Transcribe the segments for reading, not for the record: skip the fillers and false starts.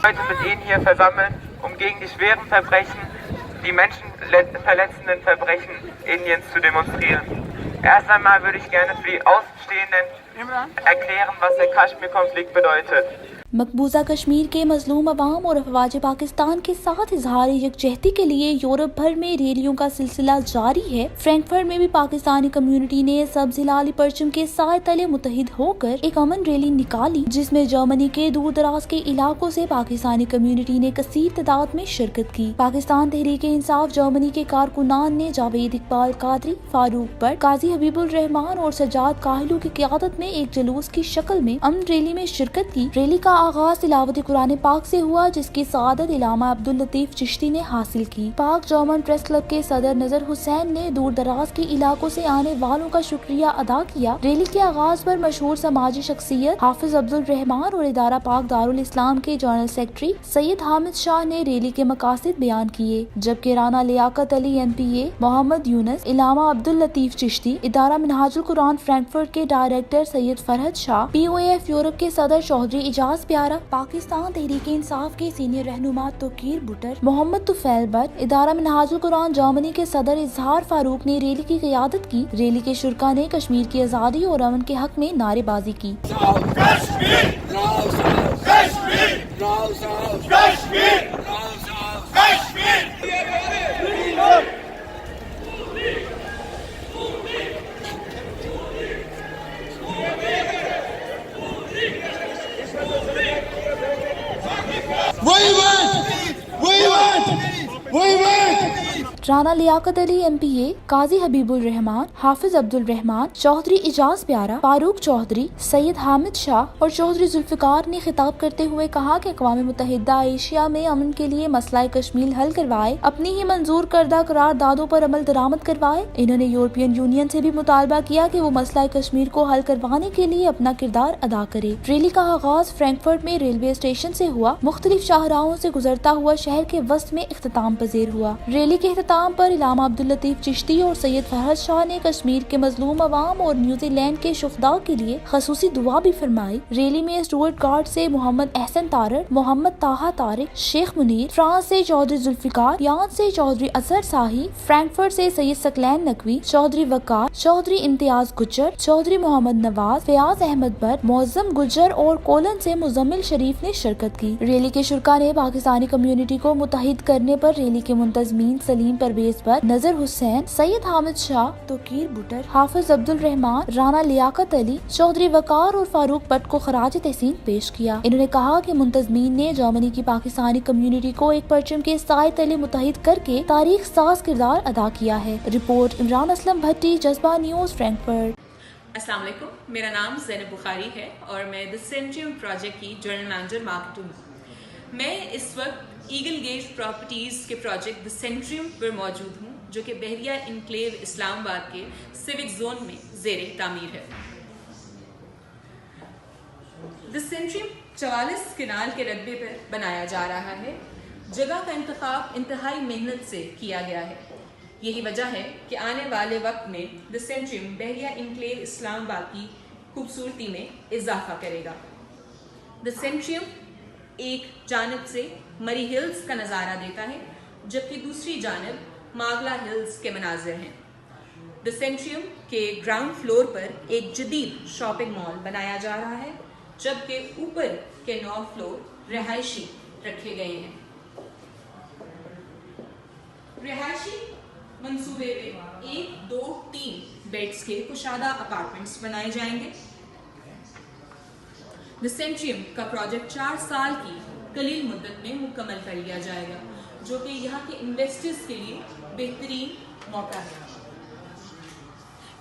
heute mit Ihnen hier versammeln, um gegen die schweren Verbrechen, die menschenverletzenden Verbrechen Indiens zu demonstrieren. Erst einmal würde ich gerne für die Außenstehenden erklären, was der Kaschmir-Konflikt bedeutet. मकबूजा Kashmir के मजलूम अवाम और अफवाज पाकिस्तान के साथ इजहार यकजहती के लिए Europe भर में रैलियों का सिलसिला जारी है। फ्रैंकफर्ट में भी पाकिस्तानी कम्युनिटी ने सब्ज हिलाली परचम के साए तले मुतहिद होकर एक अमन रैली निकाली, जिसमें जर्मनी के दूर दराज के इलाकों से पाकिस्तानी कम्युनिटी ने कसीर तादाद में शिरकत की। पाकिस्तान तहरीक इंसाफ जर्मनी के कारकुनान ने जावेद इकबाल कादरी, फारूक बट, काजी हबीबुर रहमान और सज्जाद काहलू की क़यादत में एक जुलूस की शक्ल में अमन रैली में शिरकत की। रैली का आगाज तिलावत कुरान पाक से हुआ, जिसकी सआदत इलामा अब्दुल लतीफ चिश्ती ने हासिल की। पाक जर्मन प्रेस क्लब के सदर नजर हुसैन ने दूर दराज के इलाकों से आने वालों का शुक्रिया अदा किया। रैली के आगाज पर मशहूर समाजी शख्सियत हाफिज अब्दुल रहमान और इदारा पाक दारुल इस्लाम के जनरल सेक्रेटरी सैयद हामिद शाह ने रैली के मकासद बयान किए, जबकि राना लियाकत अली MPA, मोहम्मद यूनुस, इलामा अब्दुल लतीफ चिश्ती, इदारा मिनहाजुल कुरान फ्रैंकफर्ट के director Syed Farhad Shah, POAF Europe के सदर चौधरी इजाज प्यारा, पाकिस्तान तहरीक इंसाफ के सीनियर रहनुमा तोकीर बुटर, मोहम्मद तुफैल बट, इदारा मिनहाजुल कुरान जर्मनी के सदर इजहार फारूक ने रैली की क़यादत की। रैली के शुरका ने कश्मीर की आज़ादी और अमन के हक में नारेबाजी की। राना लियाकत अली MPA, काजी हबीबुर रहमान, हाफिज अब्दुल रहमान, चौधरी इजाज प्यारा, फारूक चौधरी, सैयद हामिद शाह और चौधरी जुल्फिकार ने खिताब करते हुए कहा कि अक़वाम मुत्तहिदा एशिया में अमन के लिए मसला कश्मीर हल करवाए, अपनी ही मंजूर करदा करारदादों पर अमल दरामद करवाए। इन्होंने यूरोपियन यूनियन से भी मुतालबा किया कि वो मसला कश्मीर को हल करवाने के लिए अपना किरदार अदा करे। रैली का आगाज फ्रैंकफर्ट में रेलवे स्टेशन से हुआ, मुख्तलिफ शाहराहों से गुजरता हुआ शहर के वस्त में इख्तिताम पजीर हुआ। रैली के पर इलामा अब्दुल लतीफ चिश्ती और सैयद फरहद शाह ने कश्मीर के मजलूम अवाम और न्यूजीलैंड के शुहदा के लिए खसूसी दुआ भी फरमाई। रैली में स्टुअर्ट गार्ड से मोहम्मद एहसन तारर, मोहम्मद ताहा तारिक, शेख मुनीर, फ्रांस से चौधरी जुल्फिकार, यान से चौधरी असर साही, फ्रैंकफर्ट से सैयद सकलैन नकवी, चौधरी वकार, चौधरी इम्तियाज गुज्जर, चौधरी मोहम्मद नवाज, फयाज अहमद बर, मौजम गुज्जर और कोलन से मुजम्मिल शरीफ ने शिरकत की। रैली के शुरका ने पाकिस्तानी कम्युनिटी को मुत्तहिद करने पर रैली के मुंतजमीन सलीम परवेज पर नजर हुसैन, सैयद हामिद शाह, तोकीर बुटर, हाफिज अब्दुल रहमान, राना लियाकत अली, चौधरी वकार और फारूक बट को खराज तहसीन पेश किया। इन्होंने कहा कि मुंतजमीन ने जर्मनी की पाकिस्तानी कम्युनिटी को एक परचम के साए तले मुत्तहिद करके तारीख साज किरदार अदा किया है। रिपोर्ट इमरान असलम भट्टी, जज्बा न्यूज, फ्रैंकफर्ट। अस्सलाम वालेकुम, मेरा नाम ज़ैनब बुखारी है और मैं द सेंट्रियम प्रोजेक्ट की जनरल मैनेजर मार्केटिंग हूँ। मैं इस वक्त ईगल गेट प्रॉपर्टीज़ के प्रोजेक्ट द सेंट्रियम पर मौजूद हूँ, जो कि बहरिया इनक्लेव इस्लामाबाद के सिविक जोन में ज़ेरे तामीर है। द सेंट्रियम 44 किनाल के रकबे पर बनाया जा रहा है। जगह का इंतखाब इंतहाई मेहनत से किया गया है। यही वजह है कि आने वाले वक्त में द सेंट्रियम बहरिया इनक्लेव इस्लामाबाद की खूबसूरती में इजाफा करेगा। द सेंट्रियम एक जानिब से मरी हिल्स का नज़ारा देता है, जबकि दूसरी जानिब मागला हिल्स के मनाजिर हैं। द सेंट्रियम के ग्राउंड फ्लोर पर एक जदीद शॉपिंग मॉल बनाया जा रहा है, जबकि ऊपर के 9 फ्लोर रिहायशी रखे गए हैं। रिहायशी मंसूबे में 1, 2, 3 बेड्स के कुशादा अपार्टमेंट्स बनाए जाएंगे। द सेंट्रियम का प्रोजेक्ट 4 साल की कलील मुद्दत में मुकम्मल कर लिया जाएगा, जो कि यहाँ के इन्वेस्टर्स के लिए बेहतरीन मौका है।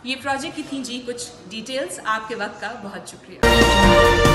ये प्रोजेक्ट की थी जी कुछ डिटेल्स। आपके वक्त का बहुत शुक्रिया।